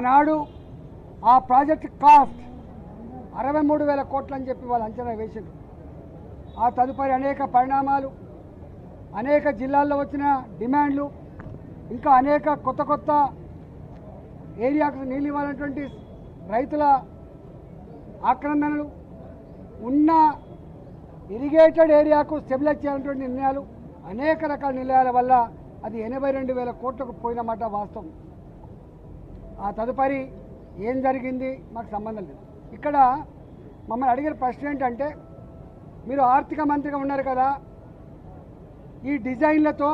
ఆనాడు ఆ project cost 63,000 కోట్లు అని చెప్పి వాళ్ళు అంచనా వేసారు. ఆ తదుపరి అనేక పరిణామాలు, అనేక జిల్లాల్లో వచ్చిన డిమాండ్లు, ఇంకా అనేక కొత్త ఏరియాకు నీళ్ళు ఇవ్వాలన్నటువంటి రైతుల ఆక్రందనలు, ఉన్న ఇరిగేటెడ్ ఏరియాకు స్టెబిలైజ్ చేయాలన్నటువంటి నిర్ణయాలు, అనేక రకాల నిర్ణయాల వల్ల అది 82,000 కోట్లకు పోయినమాట వాస్తవం. ఆ తదుపరి ఏం జరిగింది మాకు సంబంధం లేదు. ఇక్కడ మమ్మల్ని అడిగిన ప్రశ్న ఏంటంటే, మీరు ఆర్థిక మంత్రిగా ఉన్నారు కదా, ఈ డిజైన్లతో,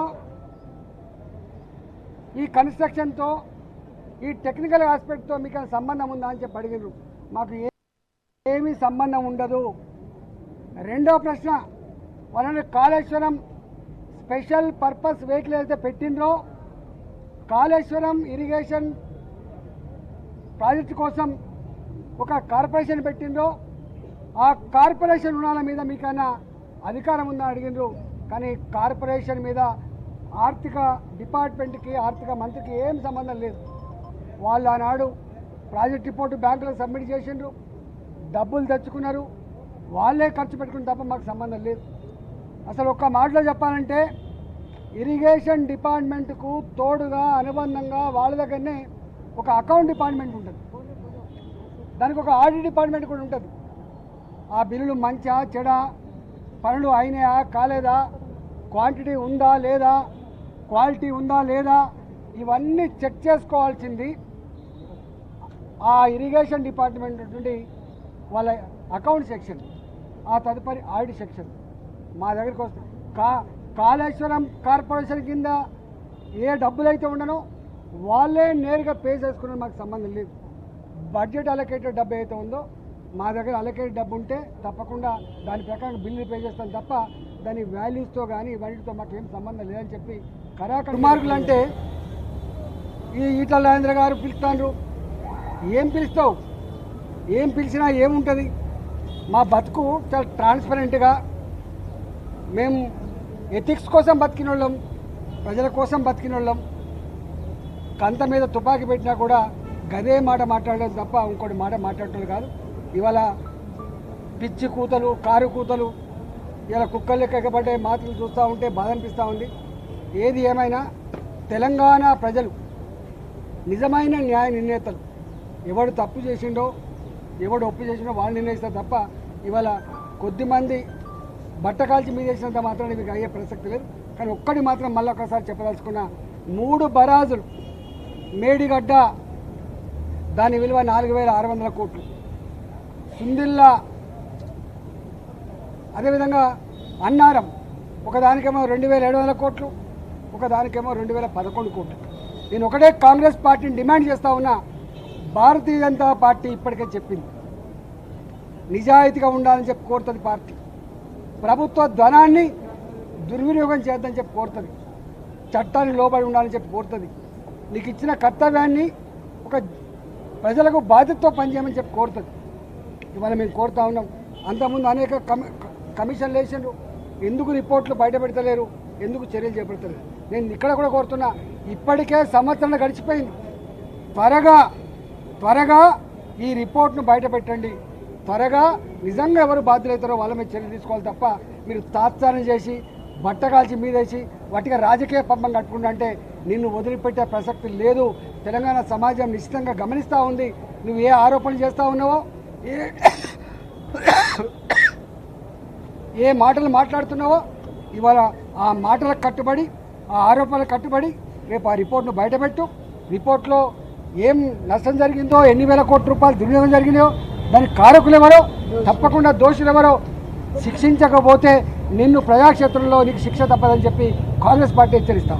ఈ కన్స్ట్రక్షన్తో, ఈ టెక్నికల్ ఆస్పెక్ట్తో మీకు సంబంధం ఉందా అని చెప్పి అడిగినారు. మాకు ఏమీ సంబంధం ఉండదు. రెండో ప్రశ్న, వాళ్ళని కాళేశ్వరం స్పెషల్ పర్పస్ వెహికల్ అయితే పెట్టిండ్రో, కాళేశ్వరం ఇరిగేషన్ ప్రాజెక్టు కోసం ఒక కార్పొరేషన్ పెట్టిండ్రో, ఆ కార్పొరేషన్ రుణాల మీద మీకైనా అధికారం ఉందా అడిగినరు. కానీ కార్పొరేషన్ మీద ఆర్థిక డిపార్ట్మెంట్కి, ఆర్థిక మంత్రికి ఏం సంబంధం లేదు. వాళ్ళు ఆనాడు ప్రాజెక్ట్ రిపోర్టు బ్యాంకులో సబ్మిట్ చేసిండ్రు, డబ్బులు తెచ్చుకున్నారు, వాళ్ళే ఖర్చు పెట్టుకుని తప్ప మాకు సంబంధం లేదు. అసలు ఒక్క మాటలో చెప్పాలంటే, ఇరిగేషన్ డిపార్ట్మెంట్కు తోడుగా అనుబంధంగా వాళ్ళ దగ్గరనే ఒక అకౌంట్ డిపార్ట్మెంట్ ఉంటుంది, దానికి ఒక ఆడిట్ డిపార్ట్మెంట్ కూడా ఉంటుంది. ఆ బిల్లులు మంచా చెడా, పనులు అయినాయా కాలేదా, క్వాంటిటీ ఉందా లేదా, క్వాలిటీ ఉందా లేదా, ఇవన్నీ చెక్ చేసుకోవాల్సింది ఆ ఇరిగేషన్ డిపార్ట్మెంట్ నుండి వాళ్ళ అకౌంట్ సెక్షన్, ఆ తదుపరి ఆడిట్ సెక్షన్ మా దగ్గరికి వస్తుంది. కాళేశ్వరం కార్పొరేషన్ కింద ఏ డబ్బులైతే ఉండనో వాళ్ళే నేరుగా పే చేసుకున్నారు, మాకు సంబంధం లేదు. బడ్జెట్ అలొకేటెడ్ డబ్బు అయితే ఉందో మా దగ్గర అలొకేటెడ్ డబ్బు ఉంటే తప్పకుండా దాని ప్రకారం బిల్లు పే చేస్తాను తప్ప దాని వాల్యూస్తో కానీ వాటితో మాకు ఏం సంబంధం లేదని చెప్పి దుర్మార్గులు అంటే ఈ ఈటల రాజేంద్ర గారు పిలుస్తాండ్రు. ఏం పిలుస్తావు, ఏం పిలిచినా ఏముంటుంది? మా బతుకు చాలా ట్రాన్స్పరెంట్గా, మేము ఎథిక్స్ కోసం బతికిన వాళ్ళం, ప్రజల కోసం బతికిన వాళ్ళం. కంత మీద తుపాకీ పెట్టినా కూడా గదే మాట మాట్లాడడం తప్ప ఇంకోటి మాట మాట్లాడటం కాదు. ఇవాళ పిచ్చి కూతలు, కారు కూతలు, ఇలా కుక్కలు ఎక్కబడ్డే మాటలు చూస్తూ ఉంటే బాధ అనిపిస్తూ ఉంది. ఏది ఏమైనా తెలంగాణ ప్రజలు నిజమైన న్యాయ నిర్ణేతలు, ఎవడు తప్పు చేసిండో ఎవడు ఒప్పు చేసిండో వాళ్ళు నిర్ణయిస్తారు తప్ప ఇవాళ కొద్దిమంది బట్టకాల్చి మీద చేసినంత మాత్రాన్ని మీకు అయ్యే ప్రసక్తి లేదు. కానీ ఒక్కటి మాత్రం మళ్ళీ ఒకసారి చెప్పదలుచుకున్న, 3 బరాజులు మేడిగడ్డ దాని విలువ 4,600 కోట్లు, సుందిల్లా అదేవిధంగా అన్నారం ఒకదానికేమో 2,700 కోట్లు, ఒకదానికేమో 2,011 కోట్లు. నేను ఒకటే కాంగ్రెస్ పార్టీని డిమాండ్ చేస్తూ ఉన్నా, భారతీయ జనతా పార్టీ ఇప్పటికే చెప్పింది నిజాయితీగా ఉండాలని చెప్పి కోరుతుంది. పార్టీ ప్రభుత్వ ధనాన్ని దుర్వినియోగం చేద్దని చెప్పి కోరుతుంది, చట్టాన్ని లోబడి ఉండాలని చెప్పి కోరుతుంది, నీకు ఇచ్చిన కర్తవ్యాన్ని ఒక ప్రజలకు బాధ్యతతో పనిచేయమని చెప్పి కోరుతుంది. ఇవాళ మేము కోరుతా ఉన్నాం. అంతకుముందు అనేక కమిషన్లు వేసిండ్రు, ఎందుకు రిపోర్ట్లు బయట పెడతలేరు, ఎందుకు చర్యలు చేపడతలేరు? నేను ఇక్కడ కూడా కోరుతున్నా, ఇప్పటికే సంవత్సరం గడిచిపోయింది, త్వరగా ఈ రిపోర్ట్ను బయట పెట్టండి. త్వరగా నిజంగా ఎవరు బాధ్యులవుతారో వాళ్ళ మీద చర్య తీసుకోవాలి తప్ప మీరు తాత్సారం చేసి బట్టకాల్చి మీదేసి వాటిగా రాజకీయ పంపం కట్టుకుంటా అంటే నిన్ను వదిలిపెట్టే ప్రసక్తి లేదు. తెలంగాణ సమాజం నిశ్చితంగా గమనిస్తూ ఉంది. నువ్వు ఏ ఆరోపణలు చేస్తూ ఉన్నావో, ఏ మాటలు మాట్లాడుతున్నావో, ఇవాళ ఆ మాటలకు కట్టుబడి, ఆ ఆరోపణలకు కట్టుబడి రేపు ఆ రిపోర్ట్ను బయటపెట్టు. రిపోర్ట్లో ఏం నష్టం జరిగిందో, ఎన్ని వేల కోట్ల రూపాయలు దుర్వినియోగం జరిగినాయో, దానికి కారకులు ఎవరో, తప్పకుండా దోషులు ఎవరో శిక్షించకపోతే నిన్ను ప్రజాక్షేత్రంలో నీకు శిక్ష తప్పదని చెప్పి కాంగ్రెస్ పార్టీ హెచ్చరిస్తాం.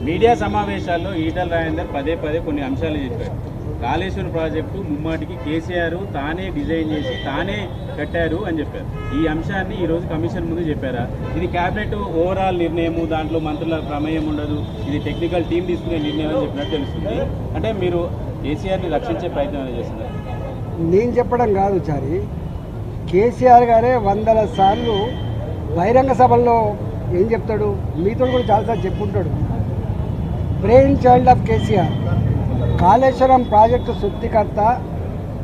మీడియా సమావేశాల్లో ఈటల రాజేందర్ పదే కొన్ని అంశాలు చెప్పారు. కాళేశ్వరం ప్రాజెక్టు ముమ్మాటికి కేసీఆర్ తానే డిజైన్ చేసి తానే కట్టారు అని చెప్పారు. ఈ అంశాన్ని ఈరోజు కమిషన్ ముందు చెప్పారా? ఇది క్యాబినెట్ ఓవరాల్ నిర్ణయము, దాంట్లో మంత్రుల ప్రమేయం ఉండదు, ఇది టెక్నికల్ టీం తీసుకునే నిర్ణయం అని చెప్పినట్టు తెలుస్తుంది. అంటే మీరు కేసీఆర్ని రక్షించే ప్రయత్నం చేస్తున్నారు. నేను చెప్పడం కాదు చారి, కేసీఆర్ గారే వందల సార్లు బహిరంగ సభల్లో ఏం చెప్తాడు, మీతో కూడా చాలాసార్లు చెప్పుకుంటాడు. Brain child of KCR, Kaleshwaram project సృష్టికర్త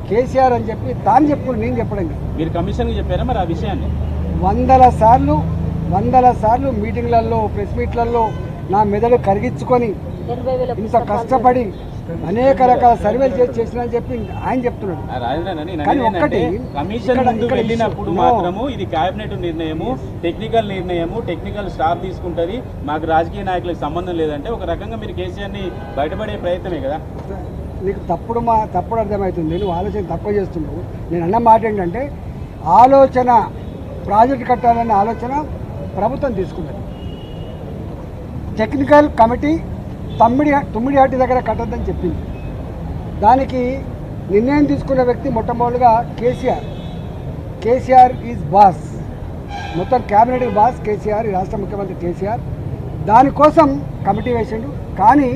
కేసీఆర్ అని చెప్పి తాను చెప్పుకుని నేను చెప్పడం. మీరు కమిషన్కి చెప్పారా మరి ఆ విషయాన్ని? వందల సార్లు మీటింగ్లలో, ప్రెస్ మీట్లలో నా మెదడు కరిగించుకొని ఇంత కష్టపడి అనేక రకాల సర్వేలు చేసిన అని చెప్పి ఆయన చెప్తున్నాడు. కానీ ఒక్కటి, కమిషన్ ముందు వెళ్ళినప్పుడు మాత్రము ఇది కేబినెట్ నిర్ణయము, టెక్నికల్ నిర్ణయము, టెక్నికల్ స్టాఫ్ తీసుకుంటుంది, మాకు రాజకీయ నాయకులకు సంబంధం లేదంటే ఒక రకంగా మీరు కేసీఆర్ని బయటపడే ప్రయత్నమే కదా. నీకు తప్పుడు అర్థమవుతుంది, నువ్వు ఆలోచన తక్కువ చేస్తున్నావు. నేను అన్న మాట ఏంటంటే, ఆలోచన ప్రాజెక్ట్ కట్టాలనే ఆలోచన ప్రభుత్వం తీసుకున్నది. టెక్నికల్ కమిటీ తుమ్మిడిహట్టి దగ్గర కట్టద్దని చెప్పింది. దానికి నిర్ణయం తీసుకున్న వ్యక్తి మొట్టమొదటిగా కేసీఆర్ ఈజ్ బాస్, మొత్తం క్యాబినెట్ బాస్ కేసీఆర్, ఈ రాష్ట్ర ముఖ్యమంత్రి కేసీఆర్. దానికోసం కమిటీ వేసిండు. కానీ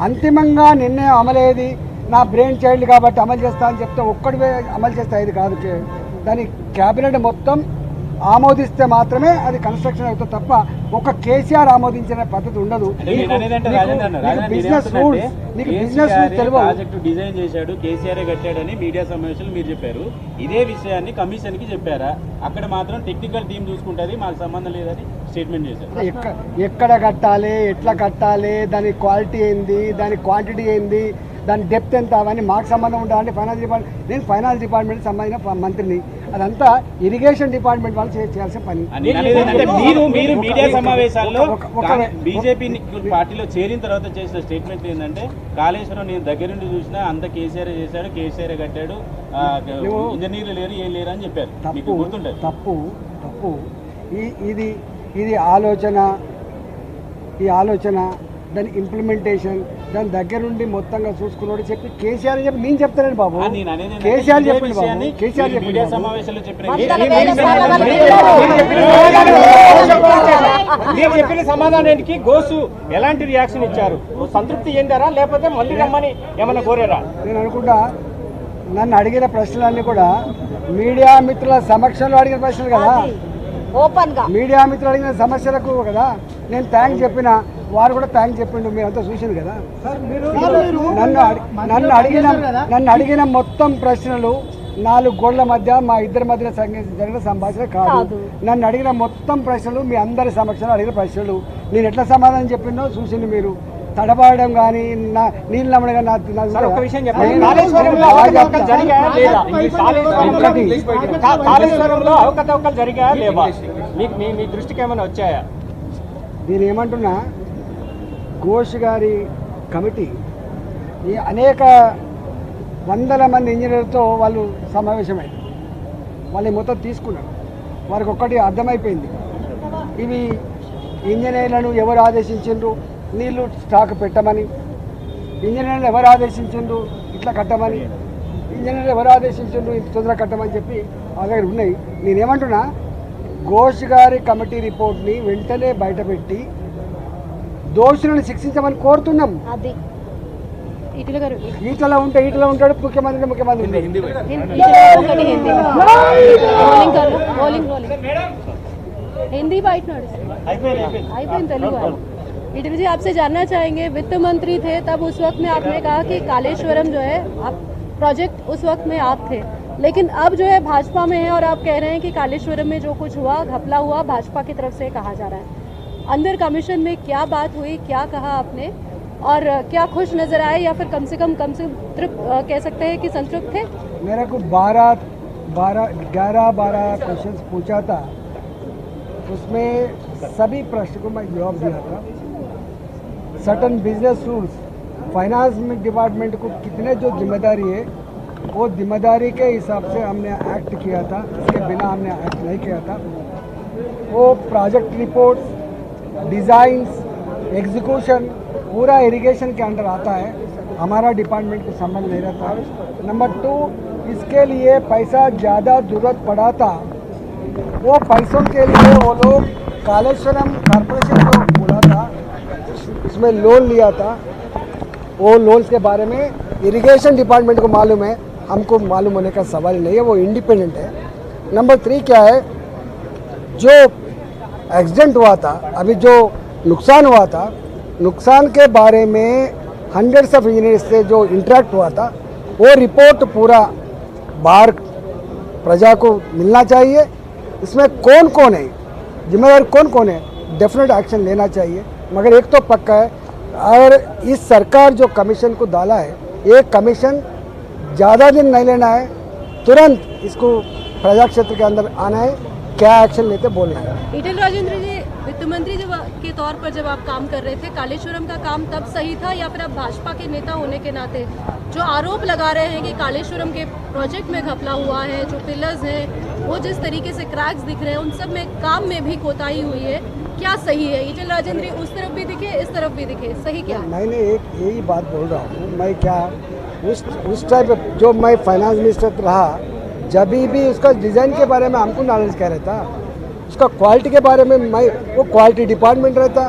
అంతిమంగా నిర్ణయం అమలయ్యేది నా బ్రెయిన్ చైల్డ్ కాబట్టి అమలు చేస్తా అని చెప్తే ఒక్కడివే అమలు చేస్తా, ఇది కాదు. దాని క్యాబినెట్ మొత్తం ఆమోదిస్తే మాత్రమే అది కన్స్ట్రక్షన్ అవుతుంది తప్ప ఒక కేసీఆర్ ఆమోదించిన పద్ధతి ఉండదు. బిజినెస్ రూల్స్ తెలియదు. ప్రాజెక్టు డిజైన్ చేశాడు కేసీఆర్ కట్టాడని మీడియా సమావేశంలో మీరు చెప్పారు. ఇదే విషయాన్ని కమిషన్ కి చెప్పారా? అక్కడ మాత్రం టెక్నికల్ టీం చూసుకుంటుంది, మాకు సంబంధం లేదని స్టేట్మెంట్ చేశారు. ఎక్కడ కట్టాలి, ఎట్లా కట్టాలి, దాని క్వాలిటీ ఏంది, దాని క్వాంటిటీ ఏంది, దాని డెప్త్ ఎంత, అవన్నీ మాకు సంబంధం ఉంటుందంటే ఫైనాన్స్ డిపార్ట్మెంట్, నేను ఫైనాన్స్ డిపార్ట్మెంట్ సంబంధించిన మంత్రిని, అదంతా ఇరిగేషన్ డిపార్ట్మెంట్ వాళ్ళు చేయాల్సిన పని. మీరు మీడియా సమావేశాల్లో బీజేపీ పార్టీలో చేరిన తర్వాత చేసిన స్టేట్మెంట్ ఏంటంటే, కాళేశ్వరం నేను దగ్గరుండి చూసినా అంత కేసీఆర్ చేశాడు, కేసీఆర్ కట్టాడు, ఇంజనీర్లు లేరు, ఏం లేరు అని చెప్పారు. తప్పు. ఇది ఆలోచన, దాని ఇంప్లిమెంటేషన్, దాని దగ్గరుండి మొత్తంగా చూసుకున్నాడు చెప్పి కేసీఆర్ చెప్పి నేను చెప్తానండి బాబు. కేసీఆర్ చెప్పింది బాబు, కేసీఆర్ చెప్పింది. మీరు చెప్పిన సమాధానానికి గోసు ఎలాంటి రియాక్షన్ ఇచ్చారు? సంతృప్తి చెందారా లేకపోతే మళ్ళీ రమ్మని ఏమన్నా కోరారా? నేను అనుకుంటా నన్ను అడిగిన ప్రశ్నలన్నీ కూడా మీడియా మిత్రుల సమక్షంలో అడిగిన ప్రశ్నలు కదా, మీడియా మిత్రులు అడిగిన సమస్యలకు కదా నేను థ్యాంక్స్ చెప్పిన, వారు కూడా థ్యాంక్స్ చెప్పిండు, మీరు అంతా చూసింది కదా. నన్ను అడిగిన మొత్తం ప్రశ్నలు 4 గోళ్ల మధ్య మా ఇద్దరి మధ్య జరిగిన సంభాషణ కాదు. నన్ను అడిగిన మొత్తం ప్రశ్నలు మీ అందరి సమక్షంలో అడిగిన ప్రశ్నలు. నేను ఎట్లా సమాధానం చెప్పిందో చూసింది మీరు. తడబాడడం కానీ నీళ్ళు నమ్మడం కానీ దృష్టికి ఏమైనా వచ్చాయా? నేను ఏమంటున్నా, ఘోష్ గారి కమిటీ ఈ అనేక వందల మంది ఇంజనీర్లతో వాళ్ళు సమావేశమైంది. వాళ్ళు మొత్తం తీసుకున్నారు. వారికి ఒక్కటి అర్థమైపోయింది, ఇవి ఇంజనీర్లను ఎవరు ఆదేశించిండ్రు నీళ్లు స్టాక్ పెట్టమని, ఇంజనీర్లు ఎవరు ఆదేశించిండ్రు ఇట్లా కట్టమని, ఇంజనీర్లు ఎవరు ఆదేశించిండ్రు ఇంత తొందరగా కట్టమని చెప్పి వాళ్ళ దగ్గర ఉన్నాయి. నేనేమంటున్నా, ఘోష్ గారి కమిటీ రిపోర్ట్ని వెంటనే బయటపెట్టి దోషులను శిక్షించమని కోరుతున్నాం. ఈటలో ఉంటాడు ముఖ్యమంత్రి हिंदी बाइट जी आपसे जानना चाहेंगे, वित्त मंत्री थे तब उस वक्त में आपने कहा कि कालेश्वरम जो है आप प्रोजेक्ट उस वक्त में आप थे, लेकिन अब जो है भाजपा में है और आप कह रहे हैं कि कालेश्वरम में जो कुछ हुआ घपला हुआ भाजपा की तरफ से कहा जा रहा है। अंदर कमीशन में क्या बात हुई, क्या कहा आपने और क्या खुश नजर आए या फिर कम से कम कह सकते हैं कि संतृप्त थे? मेरे को 11-12 क्वेश्चन पूछा था, उसमें सभी प्रश्न को मैं जवाब दिया था। सर्टन बिजनेस रूल्स, फाइनेंस में डिपार्टमेंट को कितने जो जिम्मेदारी है वो जिम्मेदारी के हिसाब से हमने एक्ट किया था, इसके बिना हमने एक्ट नहीं किया था। वो प्रोजेक्ट रिपोर्ट्स, डिज़ाइंस, एग्जीक्यूशन पूरा इरिगेशन के अंडर आता है, हमारा डिपार्टमेंट को संबंध नहीं रहता। नंबर 2, इसके लिए पैसा ज़्यादा ज़रूरत पड़ा था, वो पैसों के लिए वो लोग कालेश्वरम कॉर्पोरेशन को बोला था, उसमें लोन लिया था। वो लोन्स के बारे में इरिगेशन डिपार्टमेंट को मालूम है, हमको मालूम होने का सवाल ही नहीं है, वो इंडिपेंडेंट है। नंबर 3 क्या है, जो एक्सीडेंट हुआ था, अभी जो नुकसान हुआ था, नुकसान के बारे में हंड्रेड्स ऑफ इंजीनियर्स से जो इंटरेक्ट हुआ था, वो रिपोर्ट पूरा बाहर प्रजा को मिलना चाहिए। इसमें कौन कौन है, जिम्मेदार कौन कौन है, डेफिनेट एक्शन लेना चाहिए। मगर एक तो पक्का है, और इस सरकार जो कमीशन को डाला है, ये कमीशन ज़्यादा दिन नहीं लेना है, तुरंत इसको प्रजा क्षेत्र के अंदर आना है, क्या एक्शन लेते बोलना है। ईटेल राजेंद्र जी, वित्त मंत्री के तौर पर जब आप काम कर रहे थे, कालेश्वरम का काम तब सही था, या फिर आप भाजपा के नेता होने के नाते जो आरोप लगा रहे हैं कि कालेश्वरम के प्रोजेक्ट में घपला हुआ है, जो पिलर्स हैं वो जिस तरीके से क्रैक्स दिख रहे हैं, उन सब में काम में भी कोताही हुई है, क्या सही है? ईटेल राजेंद्र उस तरफ भी दिखे, इस तरफ भी दिखे, सही क्या है? मैंने एक यही बात बोल रहा हूँ, मैं क्या उस टाइप जो मैं फाइनेंस मिनिस्टर रहा, जब भी उसका डिज़ाइन के बारे में हमको नॉलेज क्या रहता, उसका क्वालिटी के बारे में मैं, वो क्वालिटी डिपार्टमेंट रहता,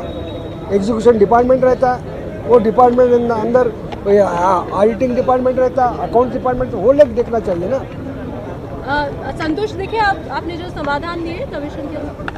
एग्जीक्यूशन डिपार्टमेंट रहता, वो डिपार्टमेंट के अंदर ऑडिटिंग डिपार्टमेंट रहता, अकाउंट डिपार्टमेंट, वो लोग देखना चाहिए ना। संतुष्ट दिखे आपने जो समाधान दिए कमीशन के?